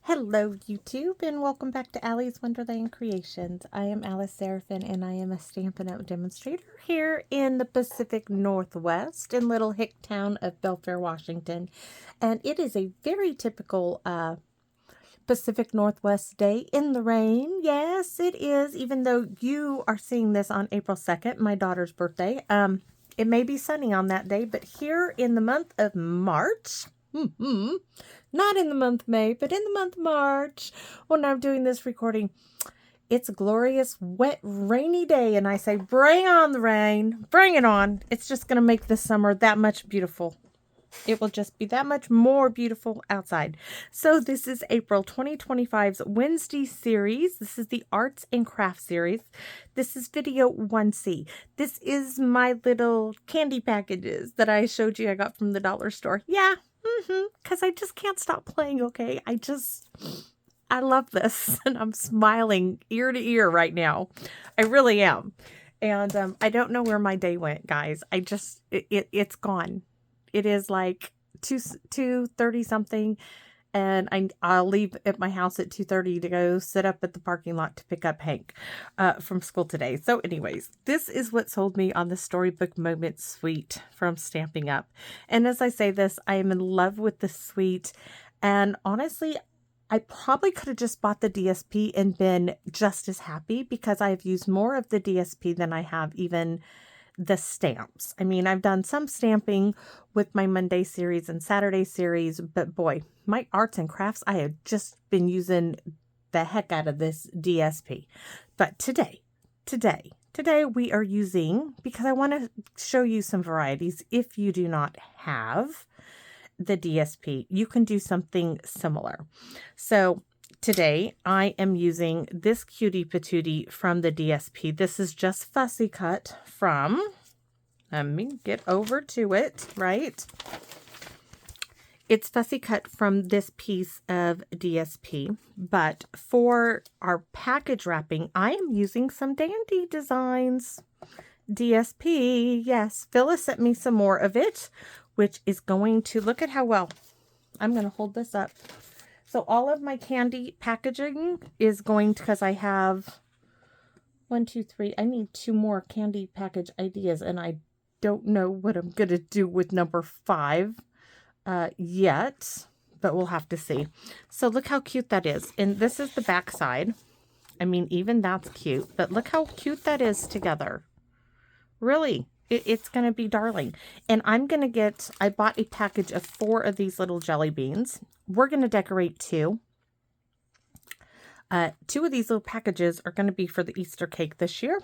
Hello YouTube and welcome back to Allie's Wonderland Creations. I am Alice Seraphin and I am a Stampin' Up! Demonstrator here in the Pacific Northwest in little hick town of Belfair, Washington. And it is a very typical Pacific Northwest day in the rain. Yes, it is, even though you are seeing this on April 2nd, my daughter's birthday. It may be sunny on that day, but here in the month of March, not in the month May, but in the month March, when I'm doing this recording, it's a glorious, wet, rainy day, and I say, bring on the rain, bring it on. It's just going to make this summer that much beautiful. It will just be that much more beautiful outside. So this is April 2025's Wednesday series. This is the Arts and Crafts series. This is video 1C. This is my little candy packages that I showed you I got from the dollar store. Yeah, because I just can't stop playing, okay? I love this, and I'm smiling ear to ear right now. I really am. And I don't know where my day went, guys. It's gone. It is like 2:30 something, and I'll leave at my house at 2:30 to go sit up at the parking lot to pick up Hank from school today. So anyways, this is what sold me on the Storybook Moment Suite from Stampin' Up! And as I say this, I am in love with the suite, and honestly, I probably could have just bought the DSP and been just as happy because I have used more of the DSP than I have even the stamps. I mean, I've done some stamping with my Monday series and Saturday series, but boy, my arts and crafts, I have just been using the heck out of this DSP. But today we are using, because I want to show you some varieties. If you do not have the DSP, you can do something similar. So today, I am using this cutie patootie from the DSP. This is just fussy cut from, let me get over to it, right? It's fussy cut from this piece of DSP, but for our package wrapping, I am using some Dandy Designs DSP. Yes, Phyllis sent me some more of it, which is going to, look at how well, I'm going to hold this up. So all of my candy packaging is going to, because I have 1, 2, 3. I need 2 more candy package ideas, and I don't know what I'm going to do with number 5 yet, but we'll have to see. So look how cute that is. And this is the back side. I mean, even that's cute, but look how cute that is together. Really. It's going to be darling. And I'm going to get, I bought a package of 4 of these little jelly beans. We're going to decorate 2. 2 of these little packages are going to be for the Easter cake this year.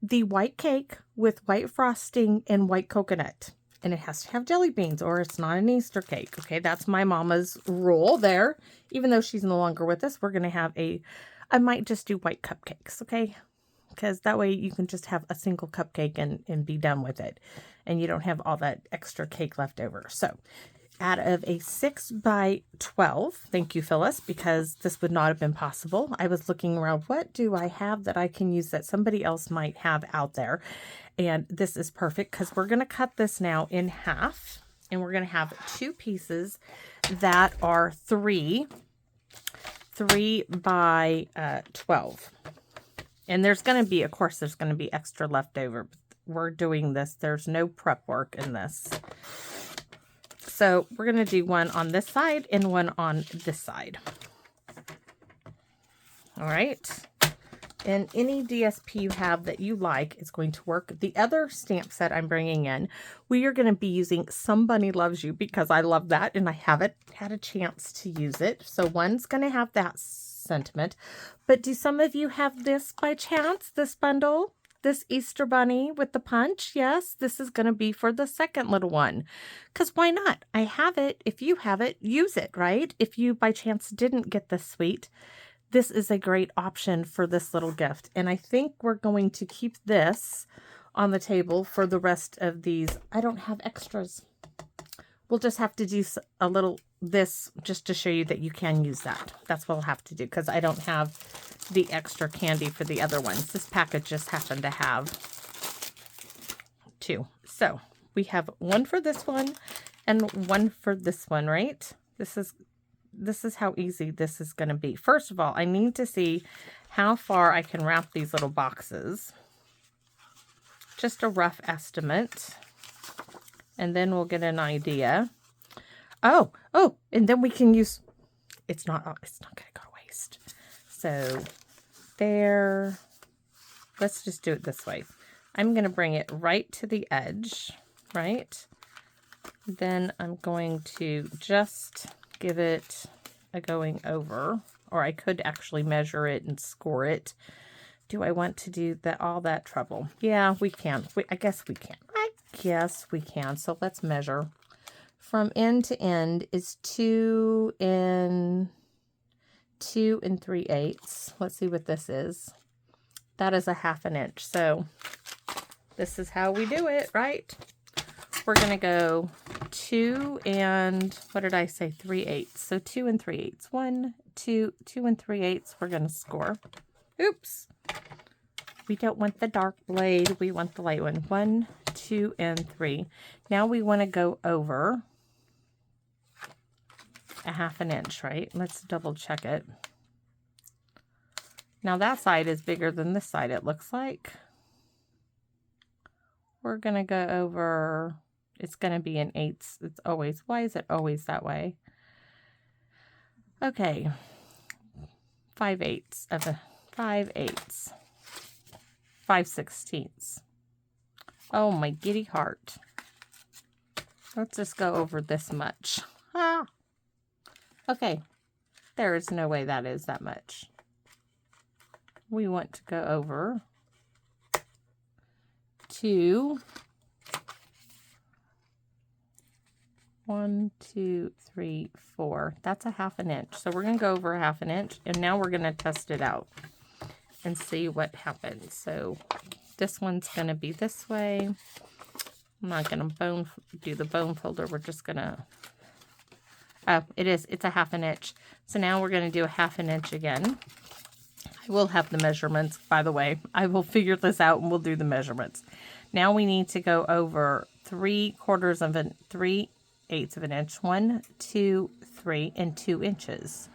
The white cake with white frosting and white coconut. And it has to have jelly beans or it's not an Easter cake. Okay, that's my mama's rule there. Even though she's no longer with us, we're going to have I might just do white cupcakes, okay? Because that way you can just have a single cupcake and be done with it. And you don't have all that extra cake left over. So out of a 6 by 12, thank you, Phyllis, because this would not have been possible. I was looking around, what do I have that I can use that somebody else might have out there? And this is perfect because we're going to cut this now in half. And we're going to have 2 pieces that are 3 by 12. And there's going to be, of course, there's going to be extra left over. We're doing this. There's no prep work in this. So we're going to do one on this side and one on this side. All right. And any DSP you have that you like is going to work. The other stamp set I'm bringing in, we are going to be using Somebody Loves You because I love that and I haven't had a chance to use it. So one's going to have that sentiment. But do some of you have this by chance, this bundle? This Easter bunny with the punch? Yes, this is going to be for the second little one. Because why not? I have it. If you have it, use it, right? If you by chance didn't get this suite, this is a great option for this little gift. And I think we're going to keep this on the table for the rest of these. I don't have extras. We'll just have to do a little this just to show you that you can use that. That's what we'll have to do because I don't have the extra candy for the other ones. This package just happened to have 2. So we have one for this one and one for this one, right? This is this is how easy this is going to be. First of all, I need to see how far I can wrap these little boxes. Just a rough estimate. And then we'll get an idea. Oh, and then we can use, it's not going to go to waste. So there, let's just do it this way. I'm going to bring it right to the edge, right? Then I'm going to just give it a going over, or I could actually measure it and score it. Do I want to do that, all that trouble? Yeah, we can. I guess we can. Yes, we can. So let's measure. From end to end is 2 and 3/8. Let's see what this is. That is a 1/2 inch. So this is how we do it, right? We're going to go 2 and, what did I say? 3/8. So 2 and 3/8. 1, 2, 2 and 3/8. We're going to score. Oops. We don't want the dark blade. We want the light one. 1, 2, and 3. Now we want to go over a 1/2 inch, right? Let's double check it. Now that side is bigger than this side, it looks like. We're going to go over, it's going to be an 8. It's always, why is it always that way? Okay. 5/8 of a 5/8. 5/16. Oh, my giddy heart. Let's just go over this much. Ah. Okay. There is no way that is that much. We want to go over 2. 1, 2, 3, 4. That's a 1/2 inch. So we're going to go over a 1/2 inch, and now we're going to test it out and see what happens. So this one's going to be this way. I'm not going to do the bone folder. We're just going to, oh, it's a 1/2 inch. So now we're going to do a 1/2 inch again. I will have the measurements, by the way. I will figure this out and we'll do the measurements. Now we need to go over 3/4 of an 3/8 of an inch. 1, 2, 3, and 2 inches.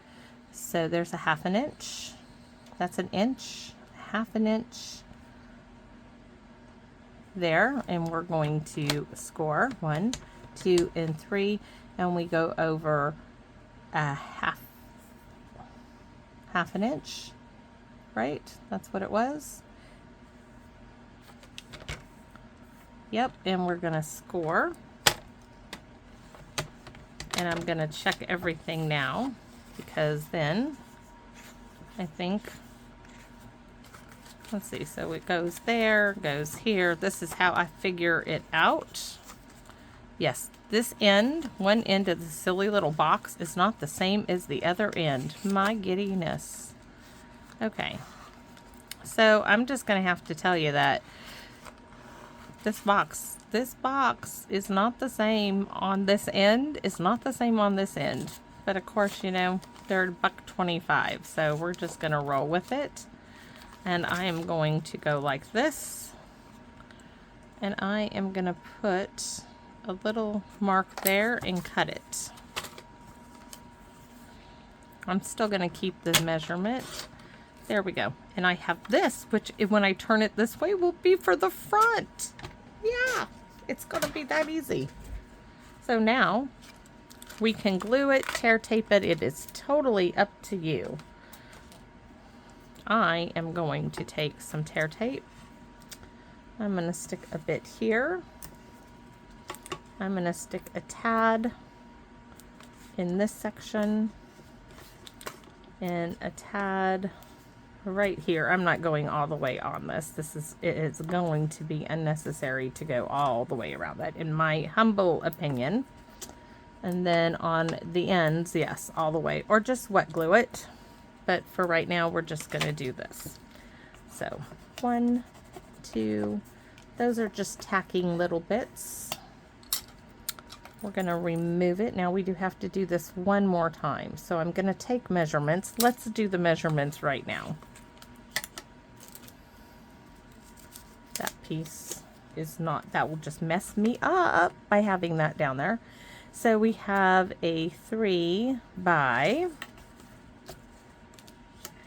So there's a 1/2 inch. That's an inch, 1/2 inch there, and we're going to score 1, 2, and 3, and we go over a half an inch, right? That's what it was. Yep, and we're gonna score, and I'm gonna check everything now, because then I think, let's see, so it goes there, goes here. This is how I figure it out. Yes, this end, one end of the silly little box is not the same as the other end. My giddiness. Okay, so I'm just going to have to tell you that this box is not the same on this end. It's not the same on this end. But of course, you know, they're $1.25, so we're just going to roll with it. And I am going to go like this. And I am going to put a little mark there and cut it. I'm still going to keep the measurement. There we go. And I have this, which when I turn it this way will be for the front. Yeah, it's going to be that easy. So now we can glue it, tear tape it. It is totally up to you. I am going to take some tear tape. I'm going to stick a bit here. I'm going to stick a tad in this section and a tad right here. I'm not going all the way on this. It is going to be unnecessary to go all the way around that, in my humble opinion. And then on the ends, yes, all the way, or just wet glue it. But for right now, we're just going to do this. So 1, 2, those are just tacking little bits. We're going to remove it. Now we do have to do this one more time. So I'm going to take measurements. Let's do the measurements right now. That piece is not, that will just mess me up by having that down there. So we have a 3 by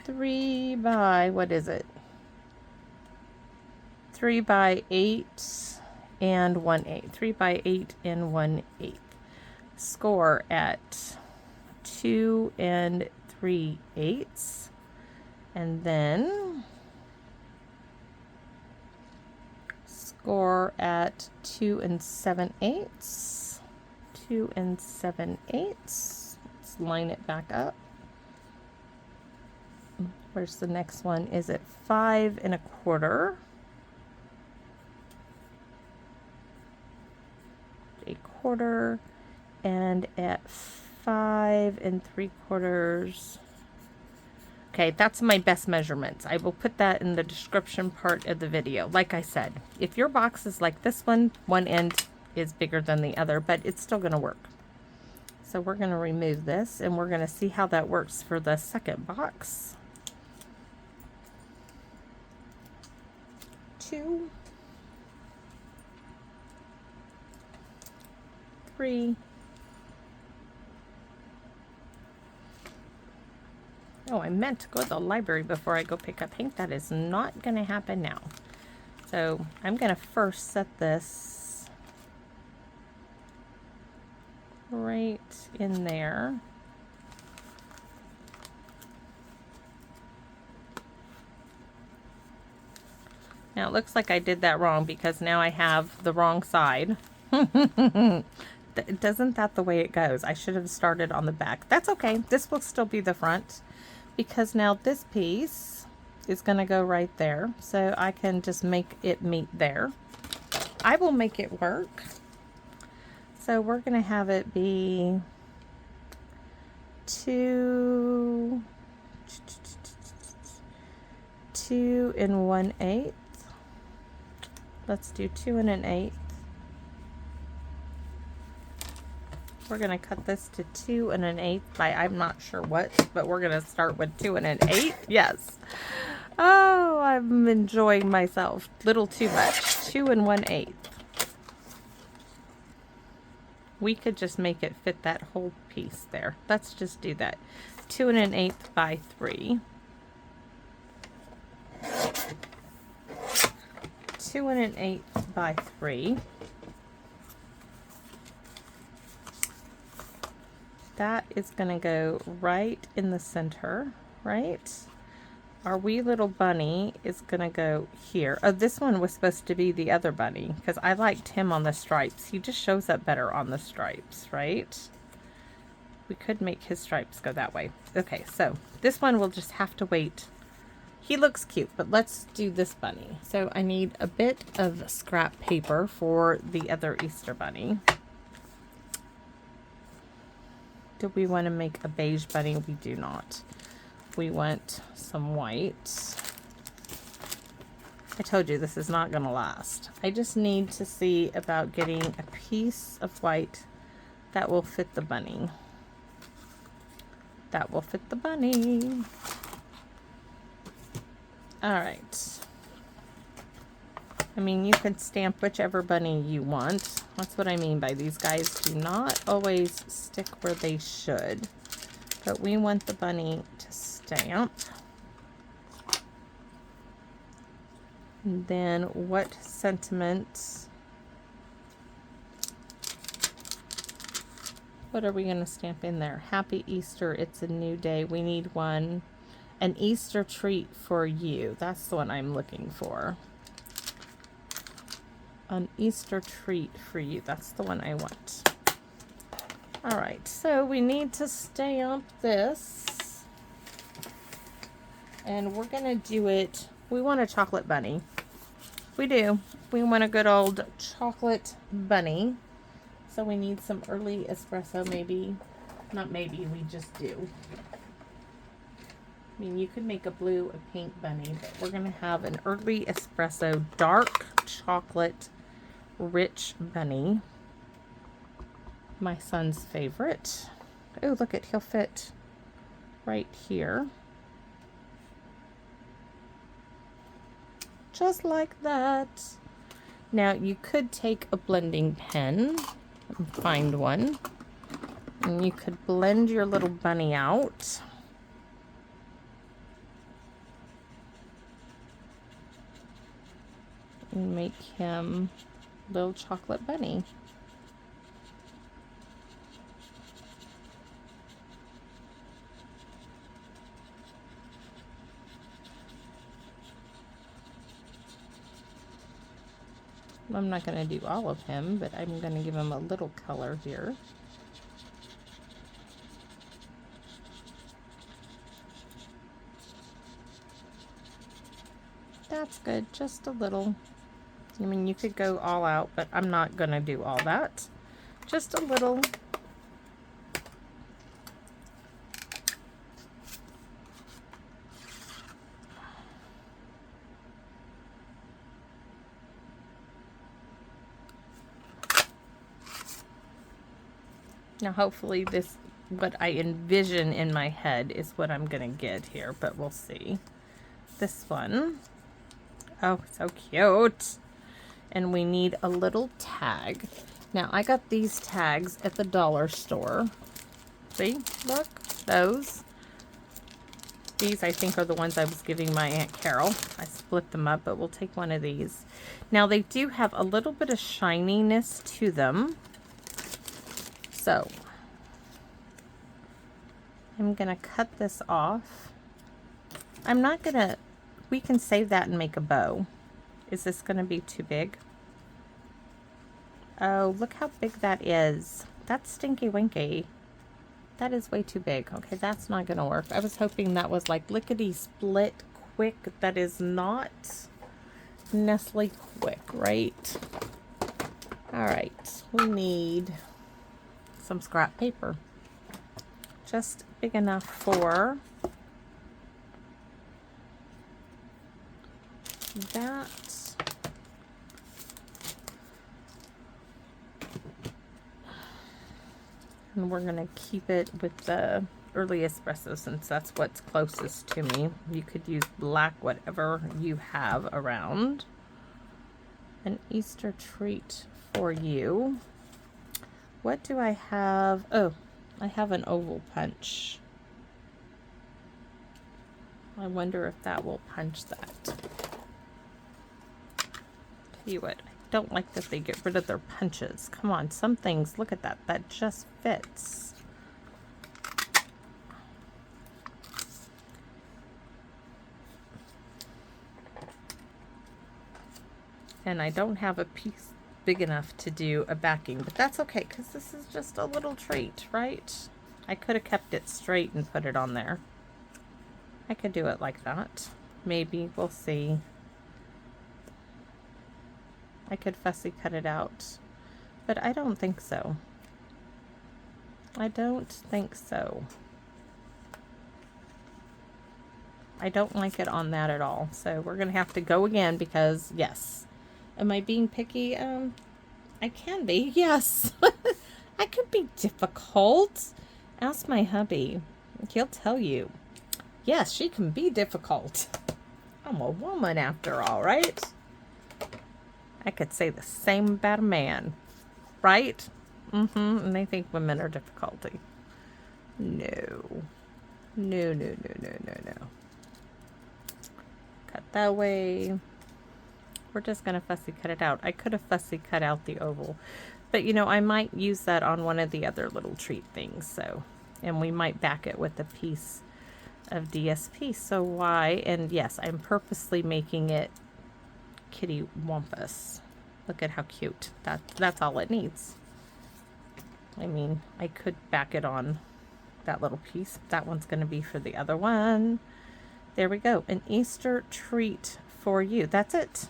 what is it? 3 by 8 and 1/8. 3 by 8 and 1/8. Score at 2 and 3/8, and then score at 2 and 7/8. 2 and 7/8. Let's line it back up. Where's the next one? Is it 5 1/4? A quarter, and at 5 3/4. Okay, that's my best measurements. I will put that in the description part of the video. Like I said, if your box is like this one end is bigger than the other, but it's still going to work. So we're going to remove this, and we're going to see how that works for the second box. 2, 3. Oh, I meant to go to the library before I go pick up ink. That is not going to happen now. So I'm going to first set this right in there. Now it looks like I did that wrong because now I have the wrong side. Isn't that the way it goes? I should have started on the back. That's okay. This will still be the front because now this piece is going to go right there. So I can just make it meet there. I will make it work. So we're going to have it be 2 and 1/8. Let's do 2 and 1/8. We're going to cut this to 2 and 1/8 by I'm not sure what, but we're going to start with 2 and 1/8. Yes. Oh, I'm enjoying myself. Little too much. 2 and 1/8. We could just make it fit that whole piece there. Let's just do that. 2 and 1/8 by 3. 2 and 1/8 by 3. That is going to go right in the center, right? Our wee little bunny is going to go here. Oh, this one was supposed to be the other bunny because I liked him on the stripes. He just shows up better on the stripes, right? We could make his stripes go that way. Okay, so this one will just have to wait. He looks cute, but let's do this bunny. So I need a bit of scrap paper for the other Easter bunny. Do we want to make a beige bunny? We do not. We want some white. I told you this is not going to last. I just need to see about getting a piece of white that will fit the bunny. That will fit the bunny. All right. I mean, you can stamp whichever bunny you want. That's what I mean by these guys do not always stick where they should. But we want the bunny to stamp. And then what sentiment? What are we going to stamp in there? Happy Easter, it's a new day. We need one. An Easter treat for you. That's the one I'm looking for. An Easter treat for you. That's the one I want. All right, so we need to stamp this. And we're going to do it. We want a chocolate bunny. We do. We want a good old chocolate bunny. So we need some early espresso, maybe. Not maybe, we just do. I mean, you could make a blue, a pink bunny, but we're going to have an early espresso, dark chocolate, rich bunny. My son's favorite. Oh, look at, he'll fit right here. Just like that. Now, you could take a blending pen, and find one. And you could blend your little bunny out. And make him a little chocolate bunny. I'm not going to do all of him, but I'm going to give him a little color here. That's good, just a little. I mean, you could go all out, but I'm not going to do all that. Just a little. Now, hopefully this, what I envision in my head is what I'm going to get here, but we'll see. This one. Oh, so cute. And we need a little tag. Now, I got these tags at the dollar store. See? Look. Those. These, I think, are the ones I was giving my Aunt Carol. I split them up, but we'll take one of these. Now, they do have a little bit of shininess to them. So, I'm going to cut this off. I'm not going to... We can save that and make a bow. Is this going to be too big? Oh, look how big that is. That's stinky winky. That is way too big. Okay, that's not going to work. I was hoping that was like lickety split quick. That is not Nestle quick, right? All right, we need some scrap paper. Just big enough for that. And we're going to keep it with the early espresso since that's what's closest to me. You could use black, whatever you have around. An Easter treat for you. What do I have? Oh, I have an oval punch. I wonder if that will punch that. Tell you what, I don't like that they get rid of their punches. Come on, some things, look at that. That just fits. And I don't have a piece big enough to do a backing, but that's okay because this is just a little treat, right? I could have kept it straight and put it on there. I could do it like that. Maybe, we'll see. I could fussy cut it out, but I don't think so. I don't think so. I don't like it on that at all. So we're going to have to go again because, yes. Am I being picky? I can be, yes. I could be difficult. Ask my hubby. He'll tell you. Yes, she can be difficult. I'm a woman after all, right? I could say the same about a man, right? And they think women are difficulty. No. No, no, no, no, no, no. Cut that way. We're just going to fussy cut it out. I could have fussy cut out the oval. But, you know, I might use that on one of the other little treat things. So, and we might back it with a piece of DSP. So why? And yes, I'm purposely making it kitty wampus. Look at how cute. That's all it needs. I mean, I could back it on that little piece. That one's going to be for the other one. There we go. An Easter treat for you. That's it.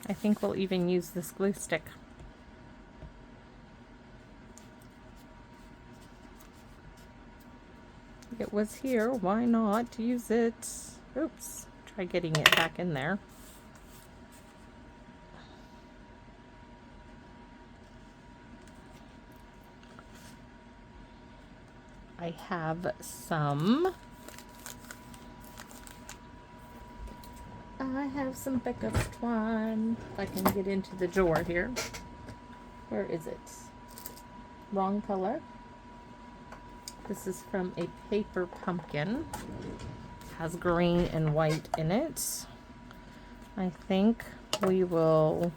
I think we'll even use this glue stick. It was here. Why not use it? Oops. Try getting it back in there. I have some. I have some pickup twine. If I can get into the drawer here. Where is it? Wrong color. This is from a paper pumpkin. Has green and white in it. I think we will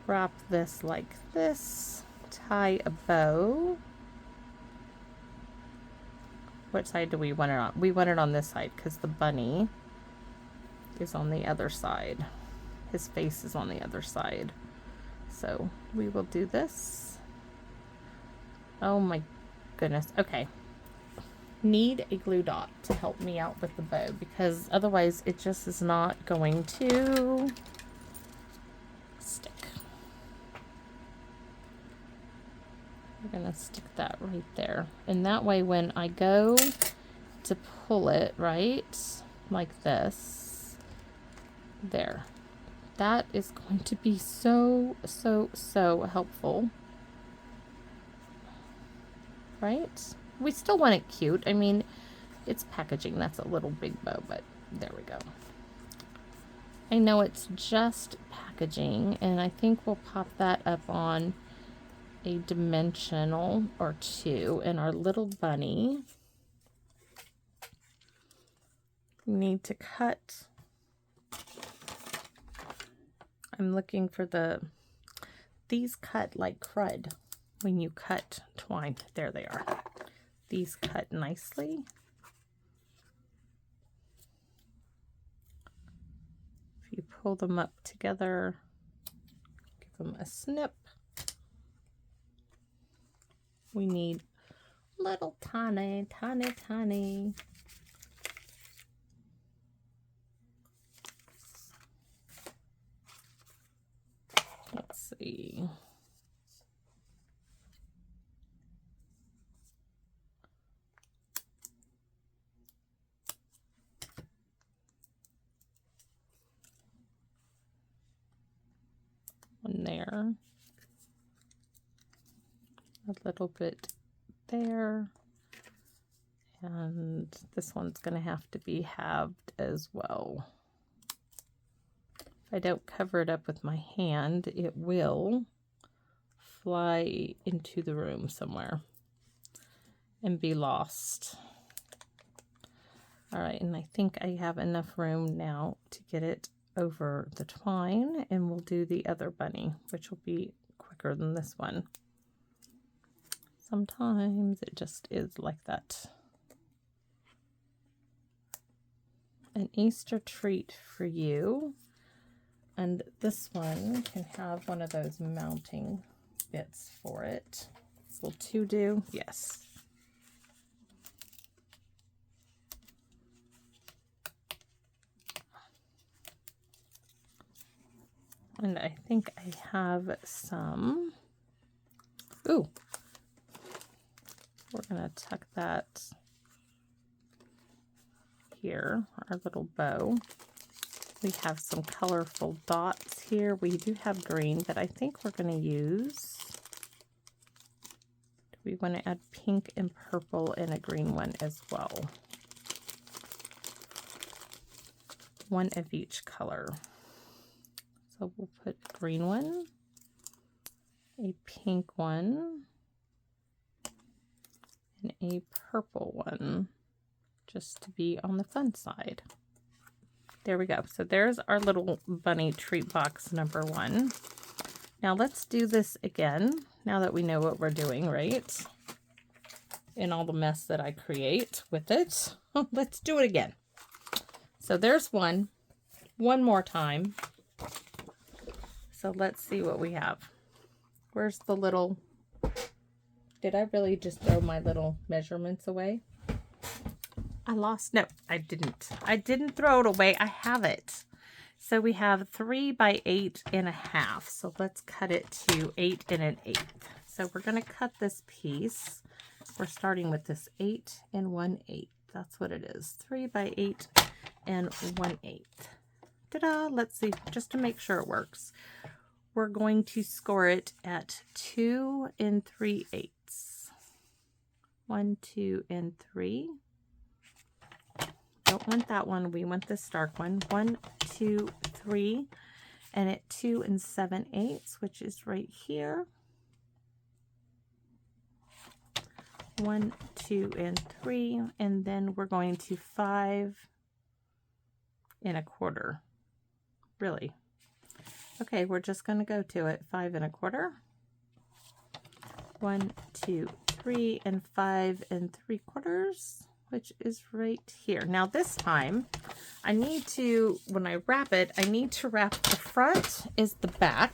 wrap this like this, tie a bow. What side do we want it on? We want it on this side because the bunny is on the other side. His face is on the other side. So we will do this. Oh my goodness. Okay. Need a glue dot to help me out with the bow because otherwise it just is not going to stick. We're gonna stick that right there. And that way when I go to pull it, right, like this, there. That is going to be so helpful. Right? We still want it cute. I mean, it's packaging. That's a little big bow, but there we go. I know it's just packaging, and I think we'll pop that up on a dimensional or two. And our little bunny, we need to cut. I'm looking for these cut like crud when you cut twine. There they are. These cut nicely. If you pull them up together, give them a snip. We need little tiny. Let's see. One there. A little bit there. And this one's going to have to be halved as well. If I don't cover it up with my hand, it will fly into the room somewhere and be lost. All right, and I think I have enough room now to get it over the twine, and we'll do the other bunny, which will be quicker than this one. Sometimes it just is like that. An Easter treat for you. And this one can have one of those mounting bits for it. Will 2 do? Yes. And I think I have some. Ooh. We're going to tuck that here, our little bow. We have some colorful dots here. We do have green, but I think we're going to use, we want to add pink and purple and a green one as well. One of each color. So we'll put a green one, a pink one, and a purple one, just to be on the fun side. There we go. So there's our little bunny treat box number 1. Now let's do this again, now that we know what we're doing, right? And all the mess that I create with it. Let's do it again. So there's one more time. So let's see what we have. Where's the little, did I really just throw my little measurements away? I lost, no, I didn't. I didn't throw it away. I have it. So we have 3 by 8.5. So let's cut it to 8 1/8. So we're going to cut this piece. We're starting with this 8 1/8. That's what it is. 3 by 8 1/8. Ta-da! Let's see, just to make sure it works. We're going to score it at 2 3/8. 1, 2, and 3. Don't want that one. We want this dark one. 1, 2, 3. and at 2 7/8, which is right here. 1, 2, and 3, and then we're going to 5 1/4. Really? Okay, we're just going to go to it. 5 1/4. 1, 2, 3, and 5 3/4, which is right here. Now this time, I need to, when I wrap it, I need to wrap the front is the back.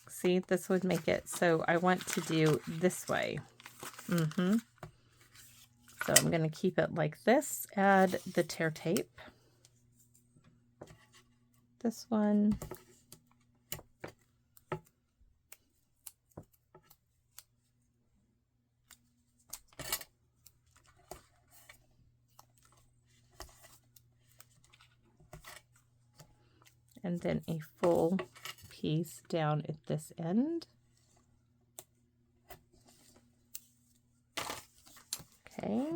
See, this would make it so I want to do this way. So I'm going to keep it like this. Add the tear tape. This one. And then a full piece down at this end. Okay.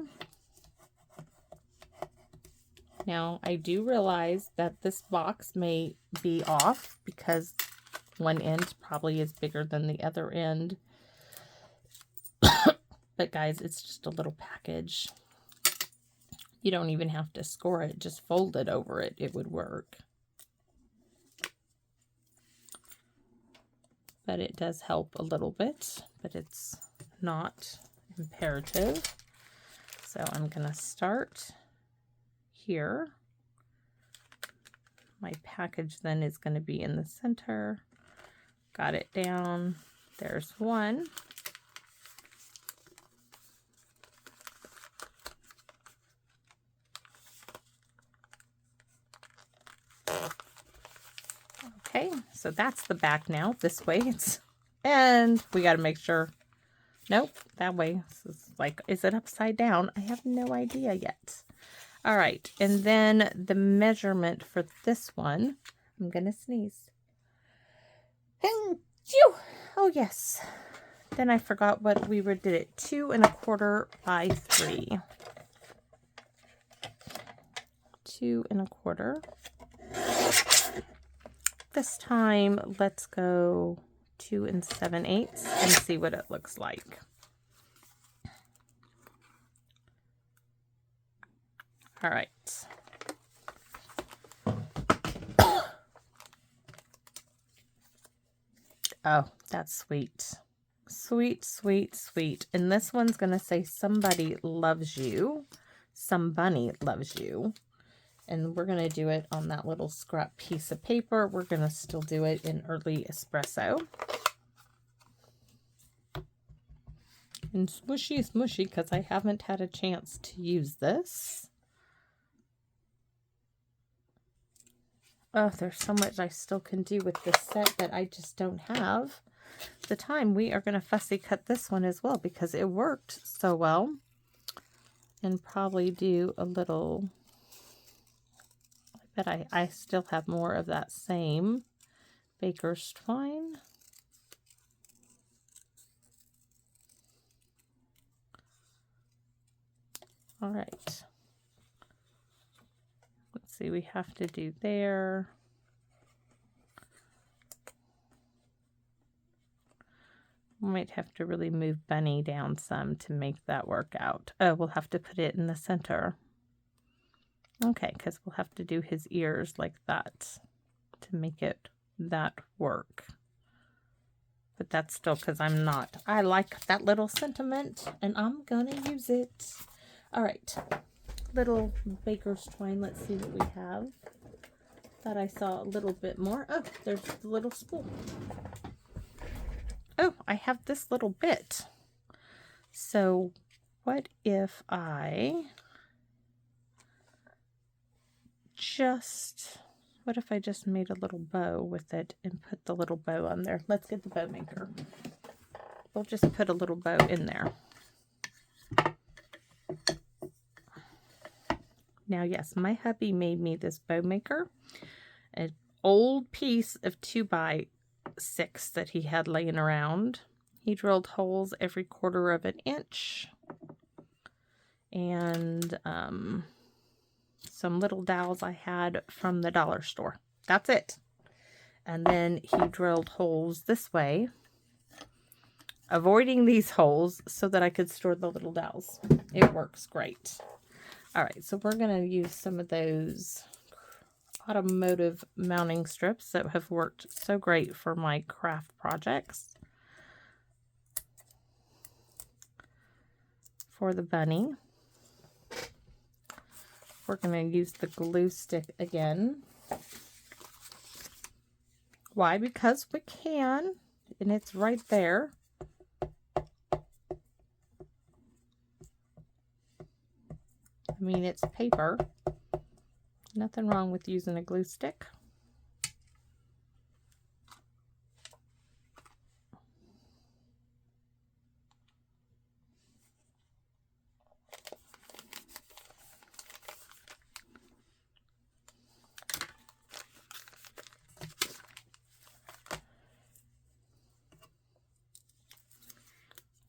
Now I do realize that this box may be off because one end probably is bigger than the other end. But guys, it's just a little package. You don't even have to score it, just fold it over it. It would work. But it does help a little bit, but it's not imperative. So I'm going to start here. My package then is going to be in the center. Got it down. There's one. Okay, so that's the back now. This way it's, and we got to make sure, nope, that way. This is like, is it upside down? I have no idea yet. All right, and then the measurement for this one, I'm going to sneeze. Oh, yes. Then I forgot what we did it, 2 1/4 by 3. 2 1/4. This time, let's go 2 7/8 and see what it looks like. All right. Oh, that's sweet. Sweet, sweet, sweet. And this one's going to say somebody loves you. Somebody loves you. And we're going to do it on that little scrap piece of paper. We're going to still do it in early espresso. And smushy, smushy, because I haven't had a chance to use this. Oh, there's so much I still can do with this set that I just don't have the time. We are going to fussy cut this one as well because it worked so well. And probably do a little... But I still have more of that same baker's twine. All right. Let's see, we have to do there. We might have to really move Bunny down some to make that work out. Oh, we'll have to put it in the center. Okay, because we'll have to do his ears like that to make it that work. But that's still because I'm not. I like that little sentiment, and I'm going to use it. All right, little baker's twine. Let's see what we have. Thought I saw a little bit more. Oh, there's the little spool. Oh, I have this little bit. So what if I... what if I just made a little bow with it and put the little bow on there? Let's get the bow maker. We'll just put a little bow in there. Now, yes, my hubby made me this bow maker, an old piece of 2x6 that he had laying around. He drilled holes every 1/4 of an inch, and some little dowels I had from the dollar store. That's it. And then he drilled holes this way, avoiding these holes so that I could store the little dowels. It works great. All right, so we're going to use some of those automotive mounting strips that have worked so great for my craft projects. For the bunny, we're going to use the glue stick again. Why? Because we can, and it's right there. I mean, it's paper. Nothing wrong with using a glue stick.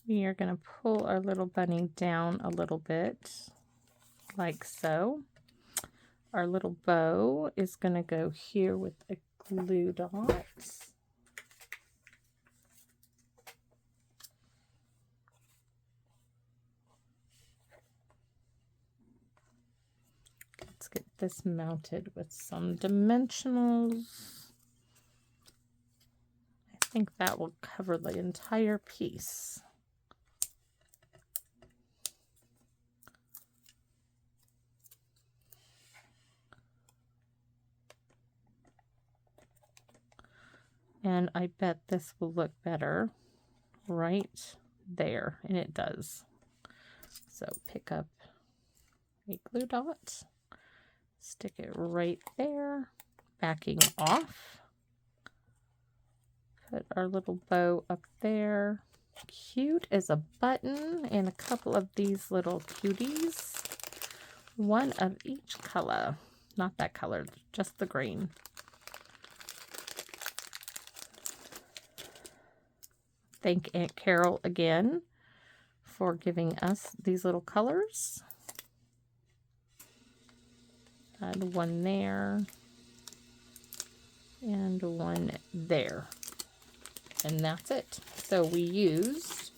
We are going to pull our little bunny down a little bit, like so. Our little bow is going to go here with a glue dot. Let's get this mounted with some dimensionals. I think that will cover the entire piece. And I bet this will look better right there, and it does. So pick up a glue dot, stick it right there, backing off. Put our little bow up there. Cute as a button, and a couple of these little cuties. One of each color. Not that color, just the green. Thank Aunt Carol again for giving us these little colors. Add one there and one there. And that's it. So we used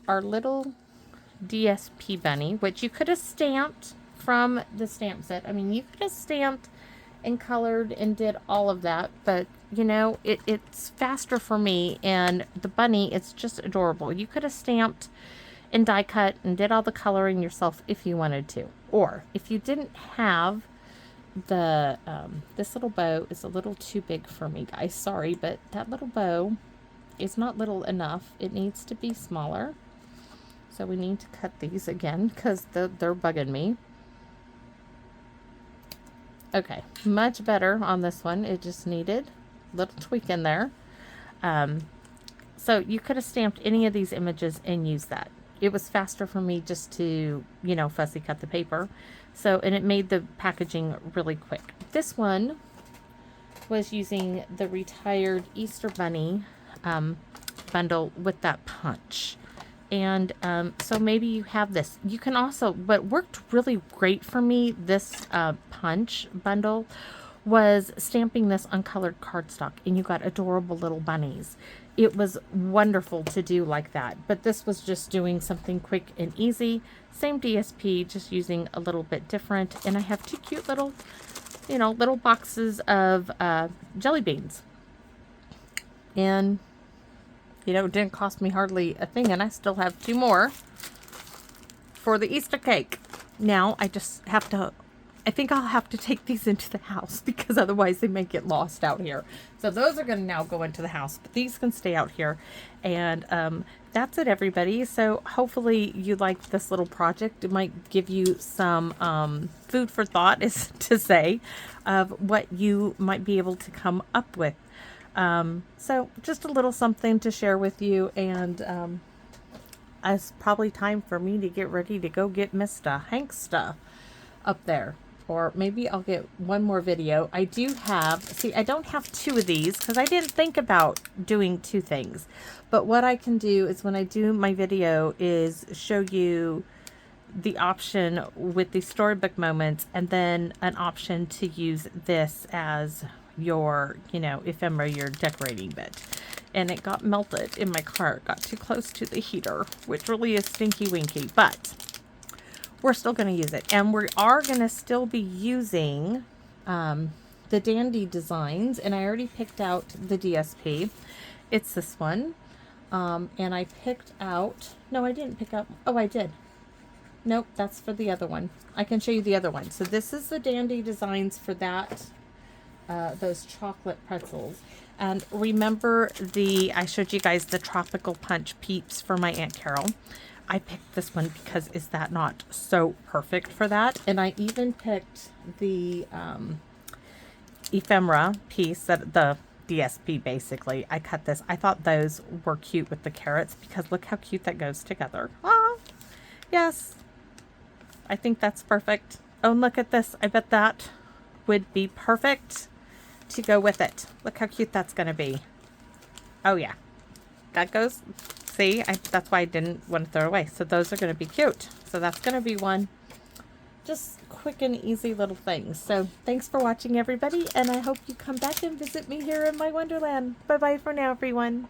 our little DSP bunny, which you could have stamped from the stamp set. I mean, you could have stamped and colored and did all of that, but you know, it's faster for me, and the bunny, it's just adorable. You could have stamped and die cut and did all the coloring yourself if you wanted to. Or if you didn't have the this little bow is a little too big for me, guys. Sorry, but that little bow is not little enough. It needs to be smaller. So we need to cut these again because they're bugging me. Okay, much better on this one. It just needed a little tweak in there. So you could have stamped any of these images and used that. It was faster for me just to, you know, fussy cut the paper. So, and it made the packaging really quick. This one was using the retired Easter Bunny bundle with that punch. And so maybe you have this. You can also, what worked really great for me, this punch bundle, was stamping this on colored cardstock, and you got adorable little bunnies. It was wonderful to do like that, but this was just doing something quick and easy. Same DSP, just using a little bit different. And I have two cute little, you know, little boxes of jelly beans. And you know, it didn't cost me hardly a thing, and I still have two more for the Easter cake. Now I just have to, I think I'll have to take these into the house because otherwise they may get lost out here. So those are going to now go into the house, but these can stay out here. And that's it, everybody. So hopefully you liked this little project. It might give you some food for thought, is to say, of what you might be able to come up with. So just a little something to share with you, and it's probably time for me to get ready to go get Mr. Hanksta up there, or maybe I'll get one more video. I do have, see, I don't have two of these because I didn't think about doing two things, but what I can do is when I do my video is show you the option with the Storybook moments, and then an option to use this as your, you know, ephemera, your decorating bit. And it got melted in my cart, got too close to the heater, which really is stinky winky, but we're still going to use it. And we are going to still be using the Dandy designs, and I already picked out the DSP. It's this one. And I picked out, no, I didn't pick up, oh, I did. Nope, that's for the other one. I can show you the other one. So this is the Dandy designs for that, those chocolate pretzels. And remember I showed you guys the Tropical Punch Peeps for my Aunt Carol. I picked this one because is that not so perfect for that? And I even picked the ephemera piece, that the DSP basically. I cut this. I thought those were cute with the carrots because look how cute that goes together. Ah, yes. I think that's perfect. Oh, and look at this. I bet that would be perfect to go with it. Look how cute that's going to be. Oh, yeah. That goes, see, that's why I didn't want to throw it away. So those are going to be cute. So that's going to be one. Just quick and easy little things. So thanks for watching, everybody, and I hope you come back and visit me here in my Wonderland. Bye-bye for now, everyone.